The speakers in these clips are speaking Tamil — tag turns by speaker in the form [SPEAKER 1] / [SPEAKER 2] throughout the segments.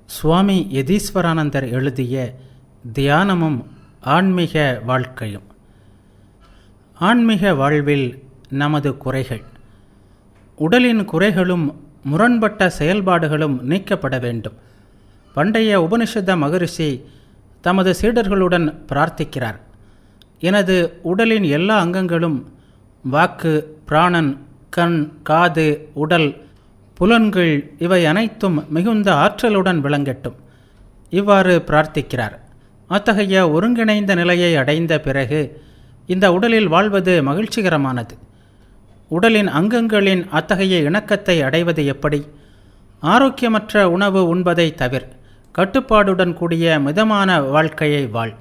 [SPEAKER 1] சுவாமி யதீஸ்வரானந்தர் எழுதிய தியானமும் ஆன்மீக வாழ்க்கையும். ஆன்மீக வாழ்வில் நமது குறைகள், உடலின் குறைகளும் முரண்பட்ட செயல்பாடுகளும் நீக்கப்பட வேண்டும். பண்டைய உபனிஷத மகரிஷி தமது சீடர்களுடன் பிரார்த்திக்கிறார். எனது உடலின் எல்லா அங்கங்களும், வாக்கு, பிராணன், கண், காது, உடல், புலன்கள் இவை அனைத்தும் மிகுந்த ஆற்றலுடன் விளங்கட்டும். இவ்வாறு பிரார்த்திக்கிறார். அத்தகைய ஒருங்கிணைந்த நிலையை அடைந்த பிறகு இந்த உடலில் வாழ்வது மகிழ்ச்சிகரமானது. உடலின் அங்கங்களின் அத்தகைய இணக்கத்தை அடைவது எப்படி? ஆரோக்கியமற்ற உணவு உண்பதை தவிர கட்டுப்பாடுடன் கூடிய மிதமான வாழ்க்கையை வாழ்.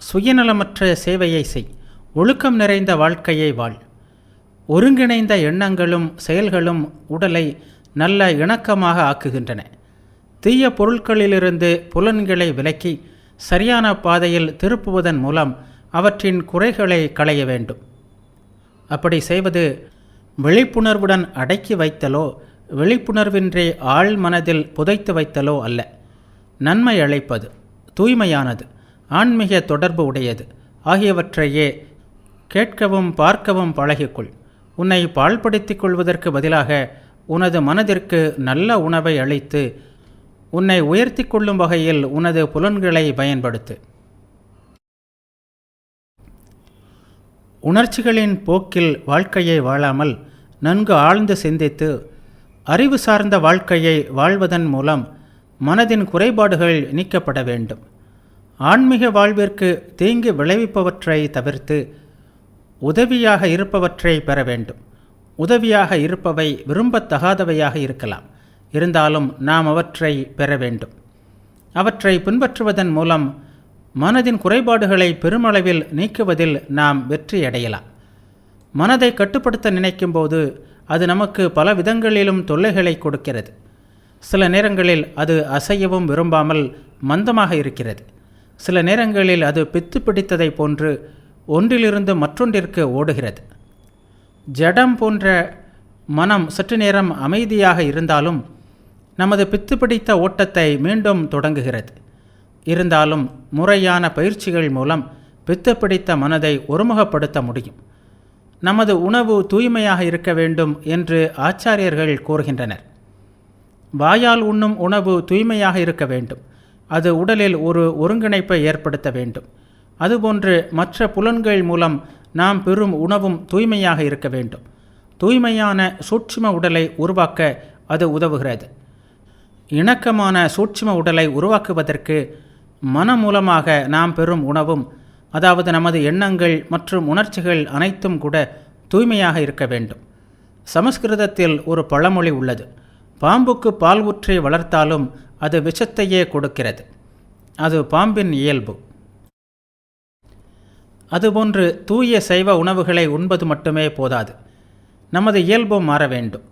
[SPEAKER 1] சுயநலமற்ற சேவையை செய். ஒழுக்கம் நிறைந்த வாழ்க்கையை வாழ். ஒருங்கிணைந்த எண்ணங்களும் செயல்களும் உடலை நல்ல இணக்கமாக ஆக்குகின்றன. தீய பொருட்களிலிருந்து புலன்களை விலக்கி சரியான பாதையில் திருப்புவதன் மூலம் அவற்றின் குறைகளை களைய வேண்டும். அப்படி செய்வது விழிப்புணர்வுடன் அடக்கி வைத்தலோ விழிப்புணர்வின்றி ஆழ் மனதில் புதைத்து வைத்தலோ அல்ல. நன்மை அளிப்பது, தூய்மையானது, ஆன்மீக தொடர்பு உடையது ஆகியவற்றையே கேட்கவும் பார்க்கவும் பழகிக்கொள். உன்னை பாழ்படுத்திக் கொள்வதற்கு பதிலாக உனது மனதிற்கு நல்ல உணவை அளித்து உன்னை உயர்த்தி கொள்ளும் வகையில் உனது புலன்களை பயன்படுத்து. உணர்ச்சிகளின் போக்கில் வாழ்க்கையை வாழாமல் நன்கு ஆழ்ந்து சிந்தித்து அறிவு சார்ந்த வாழ்க்கையை வாழ்வதன் மூலம் மனதின் குறைபாடுகள் நீக்கப்பட வேண்டும். ஆன்மீக வாழ்விற்கு தீங்கு விளைவிப்பவற்றை தவிர்த்து உதவியாக இருப்பவற்றை பெற வேண்டும். உதவியாக இருப்பவை விரும்பத்தகாதவையாக இருக்கலாம். இருந்தாலும் நாம் அவற்றை பெற வேண்டும். அவற்றை பின்பற்றுவதன் மூலம் மனதின் குறைபாடுகளை பெருமளவில் நீக்குவதில் நாம் வெற்றி அடையலாம். மனதை கட்டுப்படுத்த நினைக்கும் போது அது நமக்கு பல விதங்களிலும் தொல்லைகளை கொடுக்கிறது. சில நேரங்களில் அது அசையவும் விரும்பாமல் மந்தமாக இருக்கிறது. சில நேரங்களில் அது பித்து பிடித்ததை போன்று ஒன்றிலிருந்து மற்றொன்றிற்கு ஓடுகிறது. ஜடம் போன்ற மனம் சற்று நேரம் அமைதியாக இருந்தாலும் நமது பித்து பிடித்த ஓட்டத்தை மீண்டும் தொடங்குகிறது. இருந்தாலும் முறையான பயிற்சிகள் மூலம் பித்து பிடித்த மனதை ஒருமுகப்படுத்த முடியும். நமது உணவு தூய்மையாக இருக்க வேண்டும் என்று ஆச்சாரியர்கள் கூறுகின்றனர். வாயால் உண்ணும் உணவு தூய்மையாக இருக்க வேண்டும். அது உடலில் ஒரு ஒருங்கிணைப்பை ஏற்படுத்த வேண்டும். அதுபோன்று மற்ற புலன்கள் மூலம் நாம் பெறும் உணவும் தூய்மையாக இருக்க வேண்டும். தூய்மையான சூட்சும உடலை உருவாக்க அது உதவுகிறது. இணக்கமான சூட்சும உடலை உருவாக்குவதற்கு மனம் மூலமாக நாம் பெறும் உணவும், அதாவது நமது எண்ணங்கள் மற்றும் உணர்ச்சிகள் அனைத்தும் கூட தூய்மையாக இருக்க வேண்டும். சமஸ்கிருதத்தில் ஒரு பழமொழி உள்ளது. பாம்புக்கு பால் ஊற்றி வளர்த்தாலும் அது விஷத்தையே கொடுக்கிறது. அது பாம்பின் இயல்பு. அதுபோன்று தூய சைவ உணவுகளை உண்பது மட்டுமே போதாது. நமது இயல்பும் மாற வேண்டும்.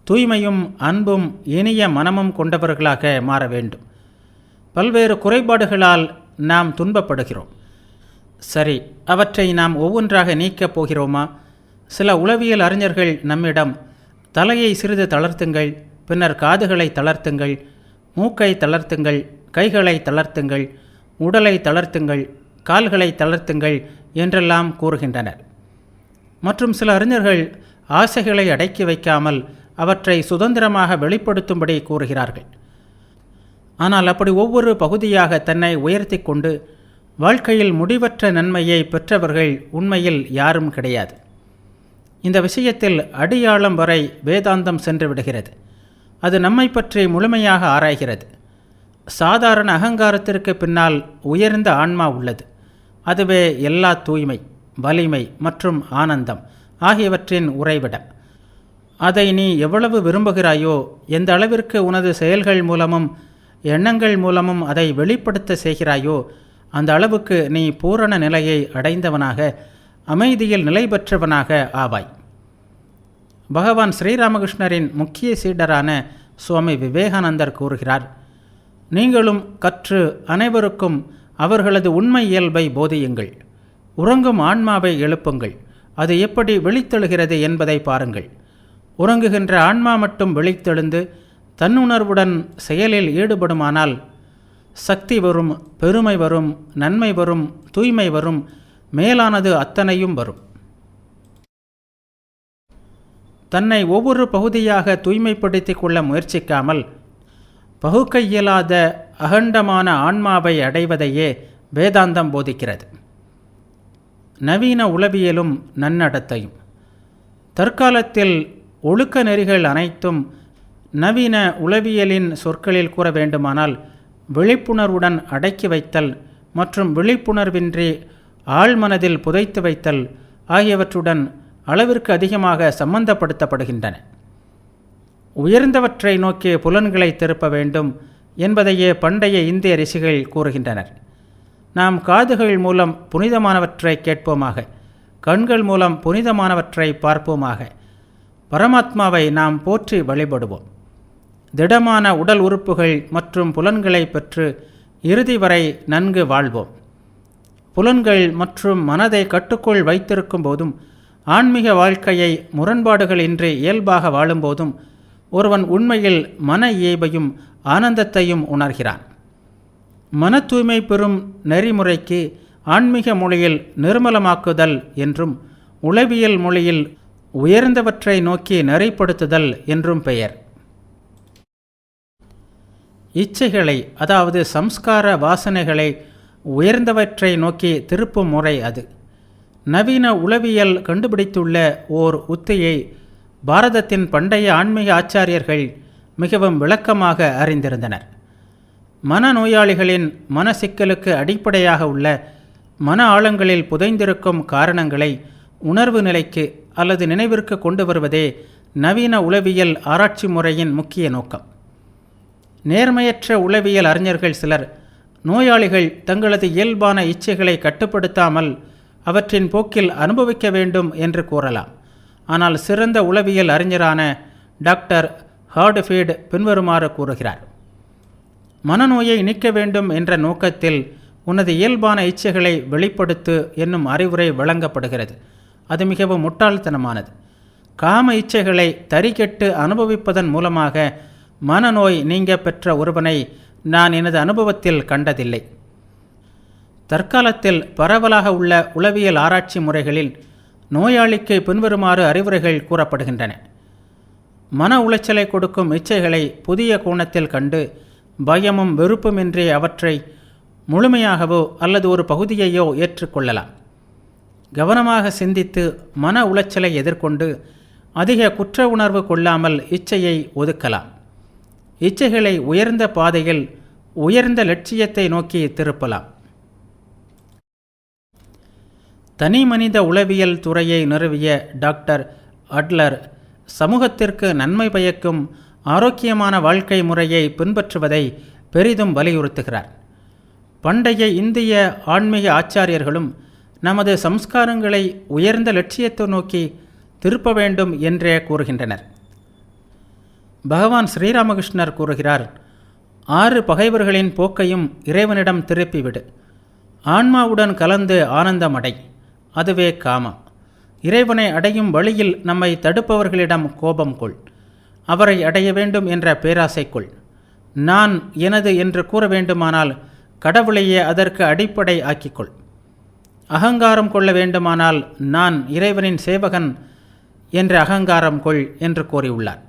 [SPEAKER 1] தூய்மையும் அன்பும் இனிய மனமும் கொண்டவர்களாக மாற வேண்டும். பல்வேறு குறைபாடுகளால் நாம் துன்பப்படுகிறோம். சரி, அவற்றை நாம் ஒவ்வொன்றாக நீக்கப் போகிறோமா? சில உளவியல் அறிஞர்கள் நம்மிடம் தலையை சிறிது தளர்த்துங்கள், பின்னர் காதுகளை தளர்த்துங்கள், மூக்கை தளர்த்துங்கள், கைகளை தளர்த்துங்கள், உடலை தளர்த்துங்கள், கால்களை தளர்த்துங்கள் என்றெல்லாம் கூறுகின்றனர். மற்றும் சில அறிஞர்கள் ஆசைகளை அடக்கி வைக்காமல் அவற்றை சுதந்திரமாக வெளிப்படுத்தும்படி கூறுகிறார்கள். ஆனால் அப்படி ஒவ்வொரு பகுதியாக தன்னை உயர்த்தி கொண்டு வாழ்க்கையில் முடிவற்ற நன்மையை பெற்றவர்கள் உண்மையில் யாரும் கிடையாது. இந்த விஷயத்தில் அடியாழம் வரை வேதாந்தம் சென்று விடுகிறது. அது நம்மை பற்றி முழுமையாக ஆராய்கிறது. சாதாரண அகங்காரத்திற்கு பின்னால் உயர்ந்த ஆன்மா உள்ளது. அதுவே எல்லா தூய்மை, வலிமை மற்றும் ஆனந்தம் ஆகியவற்றின் உறைவிடம். அதை நீ எவ்வளவு விரும்புகிறாயோ, எந்த அளவிற்கு உனது செயல்கள் மூலமும் எண்ணங்கள் மூலமும் அதை வெளிப்படுத்த செய்கிறாயோ, அந்த அளவுக்கு நீ பூரண நிலையை அடைந்தவனாக, அமைதியில் நிலை பெற்றவனாக ஆவாய். பகவான் ஸ்ரீராமகிருஷ்ணரின் முக்கிய சீடரான சுவாமி விவேகானந்தர் கூறுகிறார், நீங்களும் கற்று அனைவருக்கும் அவர்களது உண்மை இயல்பை போதியுங்கள். உறங்கும் ஆன்மாவை எழுப்புங்கள். அது எப்படி விழித்தெழுகிறது என்பதை பாருங்கள். உறங்குகின்ற ஆன்மா மட்டும் விழித்தெழுந்து தன்னுணர்வுடன் செயலில் ஈடுபடுமானால் சக்தி வரும், பெருமை வரும், நன்மை வரும், தூய்மை வரும், மேலானது அத்தனையும் வரும். தன்னை ஒவ்வொரு பகுதியாக தூய்மைப்படுத்திக் கொள்ள முயற்சிக்காமல் பகுக்க இயலாத அகண்டமான ஆன்மாவை அடைவதையே வேதாந்தம் போதிக்கிறது. நவீன உளவியலும் நன்னடத்தையும். தற்காலத்தில் ஒழுக்க நெறிகள் அனைத்தும் நவீன உளவியலின் சொற்களில் கூற வேண்டுமானால் விழிப்புணர்வுடன் அடக்கி வைத்தல் மற்றும் விழிப்புணர்வின்றி ஆழ்மனதில் புதைத்து வைத்தல் ஆகியவற்றுடன் அளவிற்கு அதிகமாக சம்பந்தப்படுத்தப்படுகின்றன. உயர்ந்தவற்றை நோக்கி புலன்களை திருப்ப வேண்டும் என்பதையே பண்டைய இந்திய ரிஷிகள் கூறுகின்றனர். நாம் காதுகள் மூலம் புனிதமானவற்றை கேட்போமாக, கண்கள் மூலம் புனிதமானவற்றை பார்ப்போமாக, பரமாத்மாவை நாம் போற்றி வழிபடுவோம். திடமான உடல் உறுப்புகள் மற்றும் புலன்களை பெற்று இறுதி வரை நன்கு வாழ்வோம். புலன்கள் மற்றும் மனதை கட்டுக்குள் வைத்திருக்கும் போதும் ஆன்மீக வாழ்க்கையை முரண்பாடுகள் இன்றி இயல்பாக வாழும்போதும் ஒருவன் உண்மையில் மன இயல்பையும் ஆனந்தத்தையும் உணர்கிறான். மன தூய்மை பெறும் நெறிமுறைக்கு ஆன்மீக மொழியில் நிர்மலமாக்குதல் என்றும் உளவியல் மொழியில் உயர்ந்தவற்றை நோக்கி நெறிப்படுத்துதல் என்றும் பெயர். இச்சைகளை, அதாவது சம்ஸ்கார வாசனைகளை உயர்ந்தவற்றை நோக்கி திருப்பும் முறை அது. நவீன உளவியல் கண்டுபிடித்துள்ள ஓர் உத்தியை பாரதத்தின் பண்டைய ஆன்மீக ஆச்சாரியர்கள் மிகவும் விளக்கமாக அறிந்திருந்தனர். மனநோயாளிகளின் மன சிக்கலுக்கு அடிப்படையாக உள்ள மன ஆழங்களில் புதைந்திருக்கும் காரணங்களை உணர்வு நிலைக்கு அல்லது நினைவிற்கு கொண்டு வருவதே நவீன உளவியல் ஆராய்ச்சி முறையின் முக்கிய நோக்கம். நேர்மையற்ற உளவியல் அறிஞர்கள் சிலர் நோயாளிகள் தங்களது இயல்பான இச்சைகளை கட்டுப்படுத்தாமல் அவற்றின் போக்கில் அனுபவிக்க வேண்டும் என்று கூறலாம். ஆனால் சிறந்த உளவியல் அறிஞரான டாக்டர் ஹார்ட்ஃபீல்ட் பின்வருமாறு கூறுகிறார்: மனநோயை நீக்க வேண்டும் என்ற நோக்கத்தில் உனது இயல்பான இச்சைகளை வெளிப்படுத்து என்னும் அறிவுரை வழங்கப்படுகிறது. அது மிகவும் முட்டாள்தனமானது. காம இச்சைகளை தறிகெட்டு அனுபவிப்பதன் மூலமாக மனநோய் நீங்க பெற்ற ஒருவனை நான் எனது அனுபவத்தில் கண்டதில்லை. தற்காலத்தில் பரவலாக உள்ள உளவியல் ஆராய்ச்சி முறைகளில் நோயாளிக்கு பின்வருமாறு அறிவுரைகள் கூறப்படுகின்றன. மன உளைச்சலை கொடுக்கும் இச்சைகளை புதிய கோணத்தில் கண்டு பயமும் வெறுப்புமின்றி அவற்றை முழுமையாகவோ அல்லது ஒரு பகுதியையோ ஏற்றுக்கொள்ளலாம். கவனமாக சிந்தித்து மன உளைச்சலை எதிர்கொண்டு அதிக குற்ற உணர்வு கொள்ளாமல் இச்சையை ஒதுக்கலாம். இச்சைகளை உயர்ந்த பாதையில் உயர்ந்த லட்சியத்தை நோக்கி திருப்பலாம். தனி மனித உளவியல் துறையை நிறுவிய டாக்டர் அட்லர் சமூகத்திற்கு நன்மை பயக்கும் ஆரோக்கியமான வாழ்க்கை முறையை பின்பற்றுவதை பெரிதும் வலியுறுத்துகிறார். பண்டைய இந்திய ஆன்மீக ஆச்சாரியர்களும் நமது சம்ஸ்காரங்களை உயர்ந்த லட்சியத்தை நோக்கி திருப்ப வேண்டும் என்றே கூறுகின்றனர். பகவான் ஸ்ரீராமகிருஷ்ணர் கூறுகிறார்: 6 பகைவர்களின் போக்கையும் இறைவனிடம் திருப்பிவிடு. ஆன்மாவுடன் கலந்து ஆனந்தமடை. அதுவே காமம். இறைவனை அடையும் வழியில் நம்மை தடுப்பவர்களிடம் கோபம் கொள். அவரை அடைய வேண்டும் என்ற பேராசை கொள். நான் எனது என்று கூற வேண்டுமானால் கடவுளையே அதற்கு அடிப்படை ஆக்கிக்கொள். அகங்காரம் கொள்ள வேண்டுமானால் நான் இறைவனின் சேவகன் என்ற அகங்காரம் கொள் என்று கூறியுள்ளார்.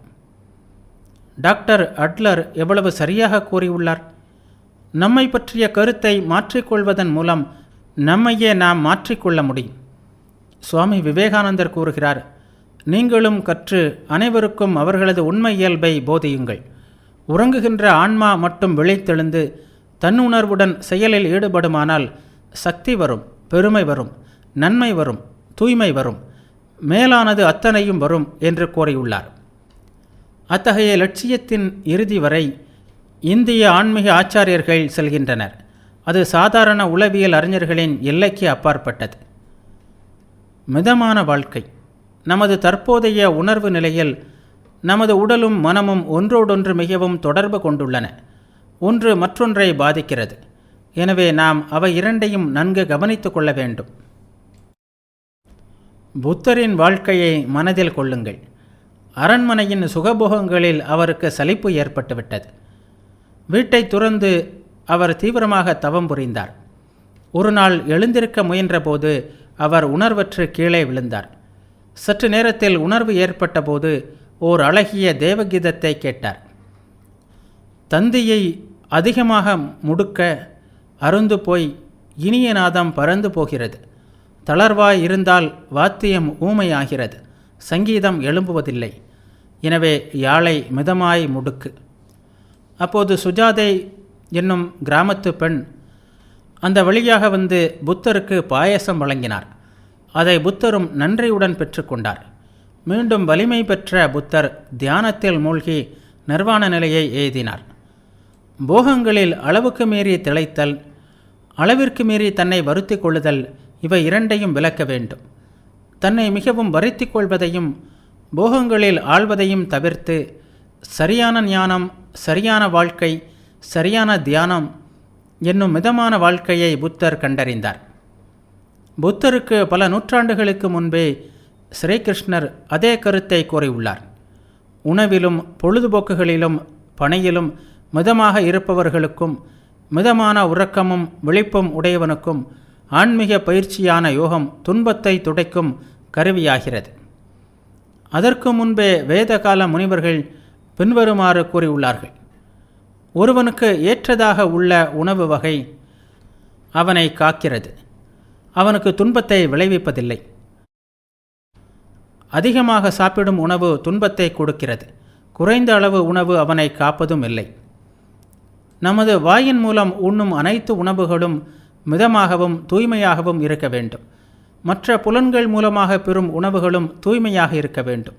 [SPEAKER 1] டாக்டர் அட்லர் எவ்வளவு சரியாக கூறியுள்ளார்! நம்மை பற்றிய கருத்தை மாற்றிக்கொள்வதன் மூலம் நம்மையே நாம் மாற்றிக்கொள்ள முடியும். சுவாமி விவேகானந்தர் கூறுகிறார்: நீங்களும் கற்று அனைவருக்கும் அவர்களது உண்மை இயல்பை போதியுங்கள். உறங்குகின்ற ஆன்மா மட்டும் விழித்தெழுந்து தன்னுணர்வுடன் செயலில் ஈடுபடுமானால் சக்தி வரும், பெருமை வரும், நன்மை வரும், தூய்மை வரும், மேலானது அத்தனையும் வரும் என்று கூறியுள்ளார். அத்தகைய லட்சியத்தின் இறுதி வரை இந்திய ஆன்மீக ஆச்சாரியர்கள் செல்கின்றனர். அது சாதாரண உளவியல் அறிஞர்களின் எல்லைக்கு அப்பாற்பட்டது. மிதமான வாழ்க்கை. நமது தற்போதைய உணர்வு நிலையில் நமது உடலும் மனமும் ஒன்றோடொன்று மிகவும் தொடர்பு கொண்டுள்ளன. ஒன்று மற்றொன்றை பாதிக்கிறது. எனவே நாம் அவை இரண்டையும் நன்கு கவனித்து கொள்ள வேண்டும். புத்தரின் வாழ்க்கையை மனதில் கொள்ளுங்கள். அரண்மனையின் சுகபோகங்களில் அவருக்கு சலிப்பு ஏற்பட்டுவிட்டது. வீட்டை துறந்து அவர் தீவிரமாக தவம் புரிந்தார். ஒரு நாள் எழுந்திருக்க முயன்றபோது அவர் உணர்வற்று கீழே விழுந்தார். சற்று நேரத்தில் உணர்வு ஏற்பட்ட போது ஓர் அழகிய தேவகீதத்தை கேட்டார். தந்தியை அதிகமாக முடுக்க அருந்து போய் இனிய நாதம் பறந்து போகிறது. தளர்வாய் இருந்தால் வாத்தியம் ஊமையாகிறது. சங்கீதம் எழும்புவதில்லை. எனவே யாழை மிதமாய் முடுக்கு. அப்போது சுஜாதை என்னும் கிராமத்து பெண் அந்த வழியாக வந்து புத்தருக்கு பாயசம் வழங்கினார். அதை புத்தரும் நன்றியுடன் பெற்றுக்கொண்டார். மீண்டும் வலிமை பெற்ற புத்தர் தியானத்தில் மூழ்கி நிர்வாண நிலையை எய்தினார். போகங்களில் அளவுக்கு மீறி திளைத்தல், அளவிற்கு மீறி தன்னை வருத்தி கொள்ளுதல், இவை இரண்டையும் விலக்க வேண்டும். தன்னை மிகவும் வருத்தி கொள்வதையும் போகங்களில் ஆள்வதையும் தவிர்த்து சரியான ஞானம், சரியான வாழ்க்கை, சரியான தியானம் என்னும் மிதமான வாழ்க்கையை புத்தர் கண்டறிந்தார். புத்தருக்கு பல நூற்றாண்டுகளுக்கு முன்பே ஸ்ரீகிருஷ்ணர் அதே கருத்தை கூறியுள்ளார். உணவிலும் பொழுதுபோக்குகளிலும் பணியிலும் மிதமாக இருப்பவர்களுக்கும் மிதமான உறக்கமும் விழிப்பும் உடையவனுக்கும் ஆன்மீக பயிற்சியான யோகம் துன்பத்தை துடைக்கும் கருவியாகிறது. அதற்கு முன்பே வேதகால முனிவர்கள் பின்வருமாறு கூறியுள்ளார்கள். ஒருவனுக்கு ஏற்றதாக உள்ள உணவு வகை அவனை காக்கிறது, அவனுக்கு துன்பத்தை விளைவிப்பதில்லை. அதிகமாக சாப்பிடும் உணவு துன்பத்தை கொடுக்கிறது, குறைந்த அளவு உணவு அவனை காப்பதும் இல்லை. நமது வாயின் மூலம் உண்ணும் அனைத்து உணவுகளும் மிதமாகவும் தூய்மையாகவும் இருக்க வேண்டும். மற்ற புலன்கள் மூலமாக பெறும் உணவுகளும் தூய்மையாக இருக்க வேண்டும்.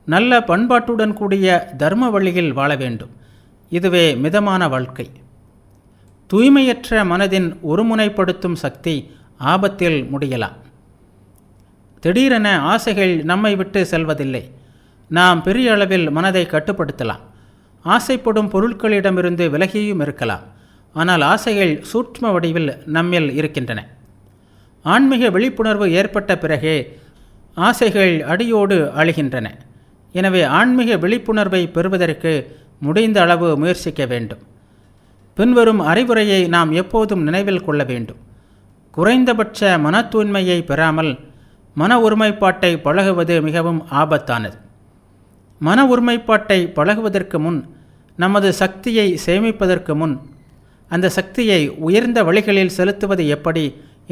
[SPEAKER 1] நல்ல பண்பாட்டுடன் கூடிய தர்ம வழியில் வாழ வேண்டும். இதுவே மிதமான வாழ்க்கை. தூய்மையற்ற மனதின் ஒருமுனைப்படுத்தும் சக்தி ஆபத்தில் முடியலாம். திடீரென ஆசைகள் நம்மை விட்டு செல்வதில்லை. நாம் பெரிய அளவில் மனதை கட்டுப்படுத்தலாம். ஆசைப்படும் பொருட்களிடமிருந்து விலகியும் இருக்கலாம். ஆனால் ஆசைகள் சூட்ச்ம வடிவில் நம்மில் இருக்கின்றன. ஆன்மீக விழிப்புணர்வு ஏற்பட்ட பிறகே ஆசைகள் அடியோடு அழிகின்றன. எனவே ஆன்மீக விழிப்புணர்வை பெறுவதற்கு முடிந்த அளவு முயற்சிக்க வேண்டும். பின்வரும் அறிவுரையை நாம் எப்போதும் நினைவில் கொள்ள வேண்டும். குறைந்தபட்ச மன தூய்மையை பெறாமல் மன ஒருமைப்பாட்டை பழகுவது மிகவும் ஆபத்தானது. மன ஒருமைப்பாட்டை பழகுவதற்கு முன், நமது சக்தியை சேமிப்பதற்கு முன், அந்த சக்தியை உயர்ந்த வழிகளில் செலுத்துவது எப்படி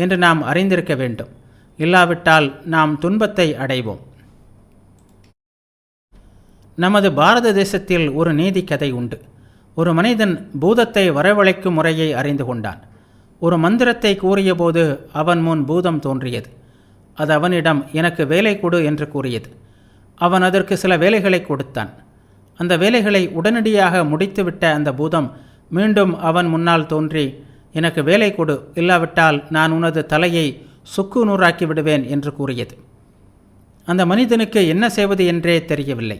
[SPEAKER 1] என்று நாம் அறிந்திருக்க வேண்டும். இல்லாவிட்டால் நாம் துன்பத்தை அடைவோம். நமது பாரத தேசத்தில் ஒரு நீதி கதை உண்டு. ஒரு மனிதன் பூதத்தை வரவழைக்கும் முறையை அறிந்து கொண்டான். ஒரு மந்திரத்தை கூறியபோது அவன் முன் பூதம் தோன்றியது. அது அவனிடம், எனக்கு வேலை கொடு என்று கூறியது. அவன் அதற்கு சில வேலைகளை கொடுத்தான். அந்த வேலைகளை உடனடியாக முடித்துவிட்ட அந்த பூதம் மீண்டும் அவன் முன்னால் தோன்றி, எனக்கு வேலை கொடு, இல்லாவிட்டால் நான் உனது தலையை சுக்கு நூறாக்கி விடுவேன் என்று கூறியது. அந்த மனிதனுக்கு என்ன செய்வது என்றே தெரியவில்லை.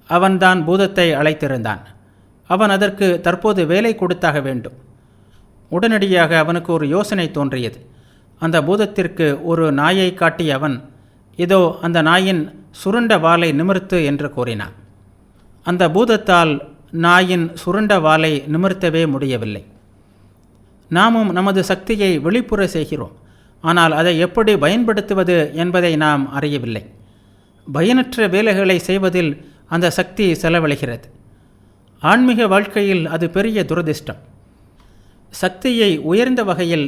[SPEAKER 1] அவன்தான் பூதத்தை அழைத்திருந்தான். அவன் அதற்கு தற்போது வேலை கொடுத்தாக வேண்டும். உடனடியாக அவனுக்கு ஒரு யோசனை தோன்றியது. அந்த பூதத்திற்கு ஒரு நாயை காட்டிய அவன், இதோ அந்த நாயின் சுருண்ட வாலை நிமிர்த்து என்று கூறினான். அந்த பூதத்தால் நாயின் சுருண்ட வாலை நிமிர்த்தவே முடியவில்லை. நாமும் நமது சக்தியை வெளிப்புற செய்கிறோம். ஆனால் அதை எப்படி பயன்படுத்துவது என்பதை நாம் அறியவில்லை. பயனற்ற வேலைகளை செய்வதில் அந்த சக்தி செலவழிகிறது. ஆன்மீக வாழ்க்கையில் அது பெரிய துரதிர்ஷ்டம். சக்தியை உயர்ந்த வகையில்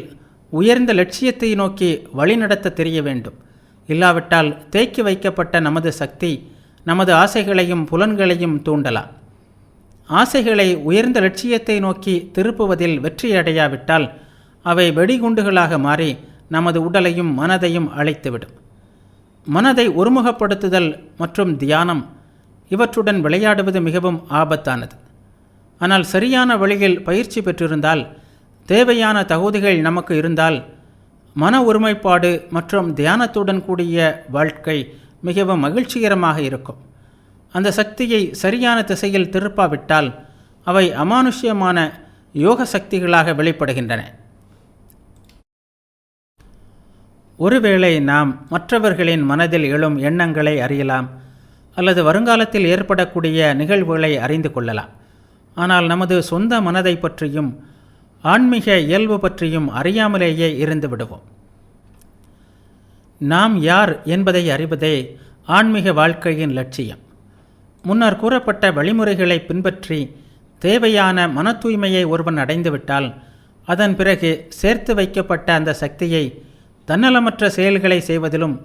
[SPEAKER 1] உயர்ந்த லட்சியத்தை நோக்கி வழிநடத்த தெரிய வேண்டும். இல்லாவிட்டால் தேக்கி வைக்கப்பட்ட நமது சக்தி நமது ஆசைகளையும் புலன்களையும் தூண்டலாம். ஆசைகளை உயர்ந்த லட்சியத்தை நோக்கி திருப்புவதில் வெற்றியடையாவிட்டால் அவை வெடிகுண்டுகளாக மாறி நமது உடலையும் மனதையும் அழித்துவிடும். மனதை ஒருமுகப்படுத்துதல் மற்றும் தியானம் இவற்றுடன் விளையாடுவது மிகவும் ஆபத்தானது. ஆனால் சரியான வழியில் பயிற்சி பெற்றிருந்தால், தேவையான தகுதிகள் நமக்கு இருந்தால், மன ஒருமைப்பாடு மற்றும் தியானத்துடன் கூடிய வாழ்க்கை மிகவும் மகிழ்ச்சிகரமாக இருக்கும். அந்த சக்தியை சரியான திசையில் திருப்பாவிட்டால் அவை அமானுஷ்யமான யோக சக்திகளாக வெளிப்படுகின்றன. ஒருவேளை நாம் மற்றவர்களின் மனதில் எழும் எண்ணங்களை அறியலாம், அல்லது வருங்காலத்தில் ஏற்படக்கூடிய நிகழ்வுகளை அறிந்து கொள்ளலாம். ஆனால் நமது சொந்த மனதை பற்றியும் ஆன்மீக இயல்பு பற்றியும் அறியாமலேயே இருந்து விடுவோம். நாம் யார் என்பதை அறிவதே ஆன்மீக வாழ்க்கையின் லட்சியம். முன்னர் கூறப்பட்ட வழிமுறைகளை பின்பற்றி தேவையான மன தூய்மையை ஒருவன் அடைந்துவிட்டால் அதன் பிறகு சேர்த்து வைக்கப்பட்ட அந்த சக்தியை தன்னலமற்ற செயல்களை செய்வதிலும்,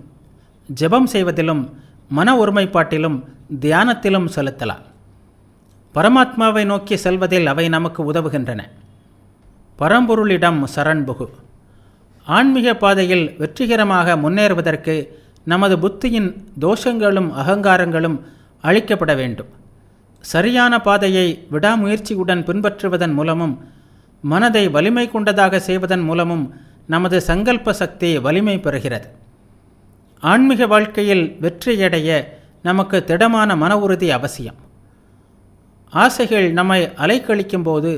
[SPEAKER 1] ஜெபம் செய்வதிலும், மன ஒருமைப்பாட்டிலும், தியானத்திலும் செலுத்தலாம். பரமாத்மாவை நோக்கி செல்வதில் அவை நமக்கு உதவுகின்றன. பரம்பொருளிடம் சரண்புகு. ஆன்மீக பாதையில் வெற்றிகரமாக முன்னேறுவதற்கு நமது புத்தியின் தோஷங்களும் அகங்காரங்களும் அழிக்கப்பட வேண்டும். சரியான பாதையை விடாமுயற்சியுடன் பின்பற்றுவதன் மூலமும் மனதை வலிமை கொண்டதாக செய்வதன் மூலமும் நமது சங்கல்ப சக்தி வலிமை பெறுகிறது. ஆன்மீக வாழ்க்கையில் வெற்றியடைய நமக்கு திடமான மன உறுதி அவசியம். ஆசைகள் நம்மை அலைக்கழிக்கும் போது,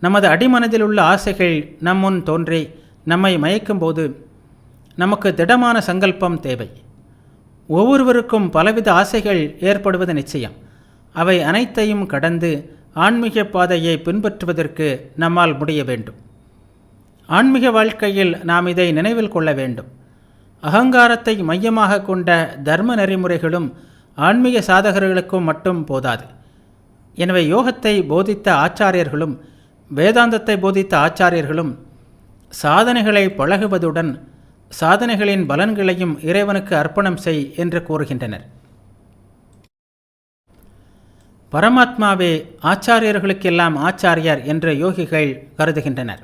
[SPEAKER 1] நமது அடிமனதில் உள்ள ஆசைகள் நம்முன் தோன்றி நம்மை மயக்கும்போது நமக்கு திடமான சங்கல்பம் தேவை. ஒவ்வொருவருக்கும் பலவித ஆசைகள் ஏற்படுவது நிச்சயம். அவை அனைத்தையும் கடந்து ஆன்மீக பாதையை பின்பற்றுவதற்கு நம்மால் முடிய வேண்டும். ஆன்மீக வாழ்க்கையில் நாம் இதை நினைவில் கொள்ள வேண்டும். அகங்காரத்தை மையமாக கொண்ட தர்ம நெறிமுறைகளும் ஆன்மீக சாதகர்களுக்கும் மட்டும் போதாது. எனவே யோகத்தை போதித்த ஆச்சாரியர்களும் வேதாந்தத்தை போதித்த ஆச்சாரியர்களும் சாதனைகளை பழகுவதுடன் சாதனைகளின் பலன்களையும் இறைவனுக்கு அர்ப்பணம் செய் என்று கூறுகின்றனர். பரமாத்மாவே ஆச்சாரியர்களுக்கெல்லாம் ஆச்சாரியர் என்று யோகிகள் கருதுகின்றனர்.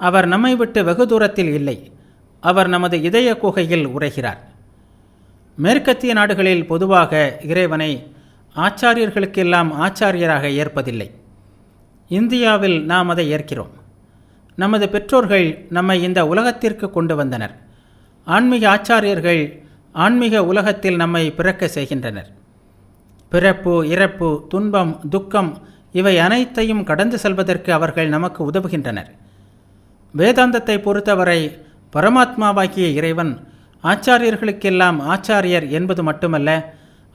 [SPEAKER 1] அவர் நம்மை விட்டு வெகு தூரத்தில் இல்லை. அவர் நமது இதய குகையில் உறைகிறார். மேற்கத்திய நாடுகளில் பொதுவாக இறைவனை ஆச்சாரியர்களுக்கெல்லாம் ஆச்சாரியராக ஏற்பதில்லை. இந்தியாவில் நாம் அதை ஏற்கிறோம். நமது பெற்றோர்கள் நம்மை இந்த உலகத்திற்கு கொண்டு வந்தனர். ஆன்மீக ஆச்சாரியர்கள் ஆன்மீக உலகத்தில் நம்மை பிறக்க செய்கின்றனர். பிறப்பு, இறப்பு, துன்பம், துக்கம் இவை அனைத்தையும் கடந்து செல்வதற்கு அவர்கள் நமக்கு உதவுகின்றனர். வேதாந்தத்தை பொறுத்தவரை பரமாத்மாவாகிய இறைவன் ஆச்சாரியர்களுக்கெல்லாம் ஆச்சாரியர் என்பது மட்டுமல்ல,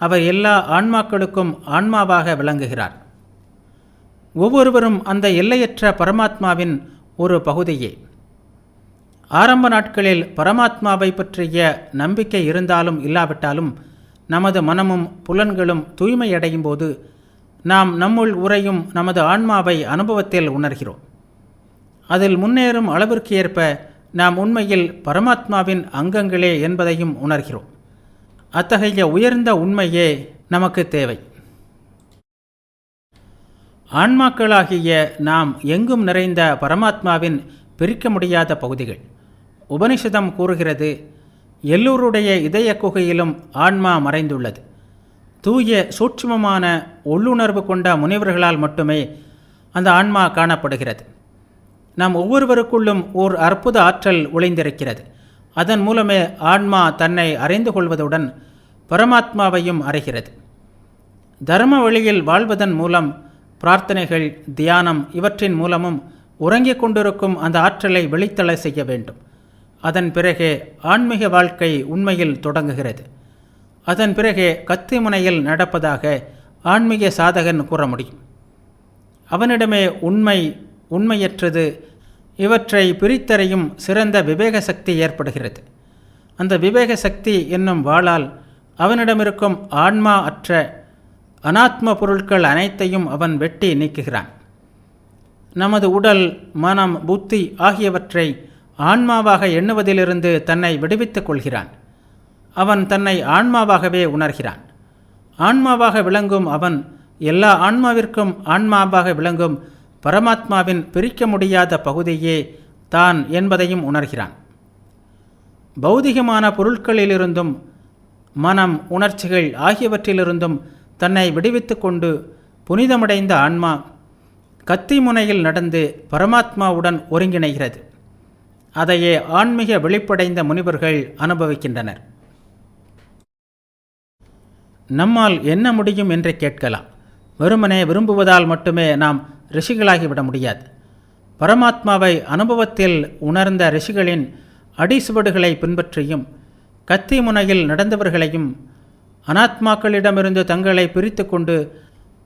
[SPEAKER 1] அவர் எல்லா ஆன்மாக்களுக்கும் ஆன்மாவாக விளங்குகிறார். ஒவ்வொருவரும் அந்த எல்லையற்ற பரமாத்மாவின் ஒரு பகுதியே. ஆரம்ப நாட்களில் பரமாத்மாவை பற்றிய நம்பிக்கை இருந்தாலும் இல்லாவிட்டாலும் நமது மனமும் புலன்களும் தூய்மையடையும் போது நாம் நம்முள் உறையும் நமது ஆன்மாவை அனுபவத்தில் உணர்கிறோம். அதில் முன்னேறும் அளவிற்கு ஏற்ப நாம் உண்மையில் பரமாத்மாவின் அங்கங்களே என்பதையும் உணர்கிறோம். அத்தகைய உயர்ந்த உண்மையே நமக்கு தேவை. ஆன்மாக்களாகிய நாம் எங்கும் நிறைந்த பரமாத்மாவின் பிரிக்க முடியாத பகுதிகள். உபனிஷதம் கூறுகிறது, எல்லோருடைய இதய குகையிலும் ஆன்மா மறைந்துள்ளது. தூய சூட்சுமமான உள்ளுணர்வு கொண்ட முனிவர்களால் மட்டுமே அந்த ஆன்மா காணப்படுகிறது. நாம் ஒவ்வொருவருக்குள்ளும் ஓர் அற்புத ஆற்றல் ஒளிந்திருக்கிறது. அதன் மூலமே ஆன்மா தன்னை அறிந்து கொள்வதுடன் பரமாத்மாவையும் அறிகிறது. தர்ம வழியில் வாழ்வதன் மூலம், பிரார்த்தனைகள், தியானம் இவற்றின் மூலமும் உறங்கிக் கொண்டிருக்கும் அந்த ஆற்றலை வெளித்தள செய்ய வேண்டும். அதன் பிறகே ஆன்மீக வாழ்க்கை உண்மையில் தொடங்குகிறது. அதன் பிறகே கத்தி முனையில் நடப்பதாக ஆன்மீக சாதகன் கூற முடியும். அவனிடமே உண்மை, உண்மையற்றது இவற்றை பிரித்தறியும் சிறந்த விவேக சக்தி ஏற்படுகிறது. அந்த விவேக சக்தி என்னும் வாளால் அவனிடமிருக்கும் ஆன்மா அற்ற அனாத்ம பொருட்கள் அனைத்தையும் அவன் வெட்டி நீக்குகிறான். நமது உடல், மனம், புத்தி ஆகியவற்றை ஆன்மாவாக எண்ணுவதிலிருந்து தன்னை விடுவித்துக் கொள்கிறான். அவன் தன்னை ஆன்மாவாகவே உணர்கிறான். ஆன்மாவாக விளங்கும் அவன் எல்லா ஆன்மாவிற்கும் ஆன்மாவாக விளங்கும் பரமாத்மாவின் பிரிக்க முடியாத பகுதியே தான் என்பதையும் உணர்கிறான். பௌதிகமான பொருட்களிலிருந்தும் மனம், உணர்ச்சிகள் ஆகியவற்றிலிருந்தும் தன்னை விடுவித்து கொண்டு புனிதமடைந்த ஆன்மா கத்தி முனையில் நடந்து பரமாத்மாவுடன் ஒருங்கிணைகிறது. அதையே ஆன்மீக வெளிப்படைந்த முனிவர்கள் அனுபவிக்கின்றனர். நம்மால் என்ன முடியும் என்று கேட்கலாம். வெறுமனே விரும்புவதால் மட்டுமே நாம் ரிஷிகளாகிவிட முடியாது. பரமாத்மாவை அனுபவத்தில் உணர்ந்த ரிஷிகளின் அடிசுவடுகளை பின்பற்றியும் கத்தி முனையில் நடந்தவர்களையும் அனாத்மாக்களிடமிருந்து தங்களை பிரித்து கொண்டு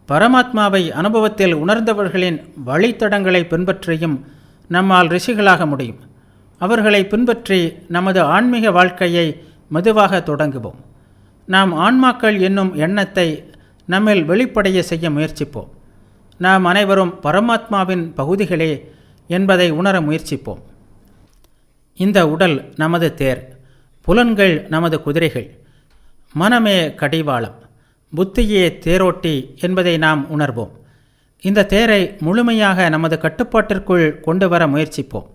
[SPEAKER 1] பரமாத்மாவை அனுபவத்தில் உணர்ந்தவர்களின் வழித்தடங்களை பின்பற்றியும் நம்மால் ரிஷிகளாக முடியும். அவர்களை பின்பற்றி நமது ஆன்மீக வாழ்க்கையை மெதுவாக தொடங்குவோம். நாம் ஆன்மாக்கள் என்னும் எண்ணத்தை நம்மில் வெளிப்படைய செய்ய முயற்சிப்போம். நாம் அனைவரும் பரமாத்மாவின் பகுதிகளே என்பதை உணர முயற்சிப்போம். இந்த உடல் நமது தேர், புலன்கள் நமது குதிரைகள், மனமே கடிவாளம், புத்தியே தேரோட்டி என்பதை நாம் உணர்வோம். இந்த தேரை முழுமையாக நமது கட்டுப்பாட்டிற்குள் கொண்டு வர முயற்சிப்போம்.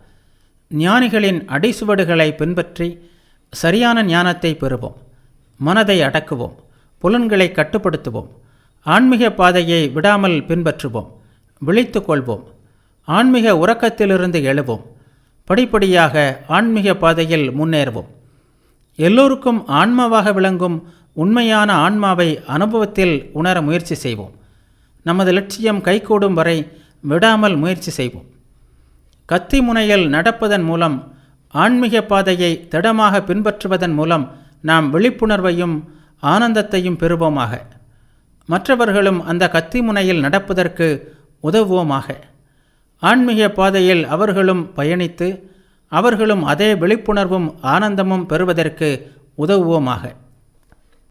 [SPEAKER 1] ஞானிகளின் அடிசுவடுகளை பின்பற்றி சரியான ஞானத்தை பெறுவோம். மனதை அடக்குவோம், புலன்களை கட்டுப்படுத்துவோம், ஆன்மீக பாதையை விடாமல் பின்பற்றுவோம், விழித்து கொள்வோம், ஆன்மீக உறக்கத்திலிருந்து எழுவோம், படிப்படியாக ஆன்மீக பாதையில் முன்னேறுவோம். எல்லோருக்கும் ஆன்மாவாக விளங்கும் உண்மையான ஆன்மாவை அனுபவத்தில் உணர முயற்சி செய்வோம். நமது லட்சியம் கைகூடும் வரை விடாமல் முயற்சி செய்வோம். கத்தி முனையில் நடப்பதன் மூலம், ஆன்மீக பாதையை திடமாக பின்பற்றுவதன் மூலம் நாம் விழிப்புணர்வையும் ஆனந்தத்தையும் பெறுவோமாக. மற்றவர்களும் அந்த கத்தி முனையில் நடப்பதற்கு உதவுவோமாக. ஆன்மீக பாதையில் அவர்களும் பயணித்து அவர்களும் அதே விழிப்புணர்வும் ஆனந்தமும் பெறுவதற்கு உதவுவோமாக.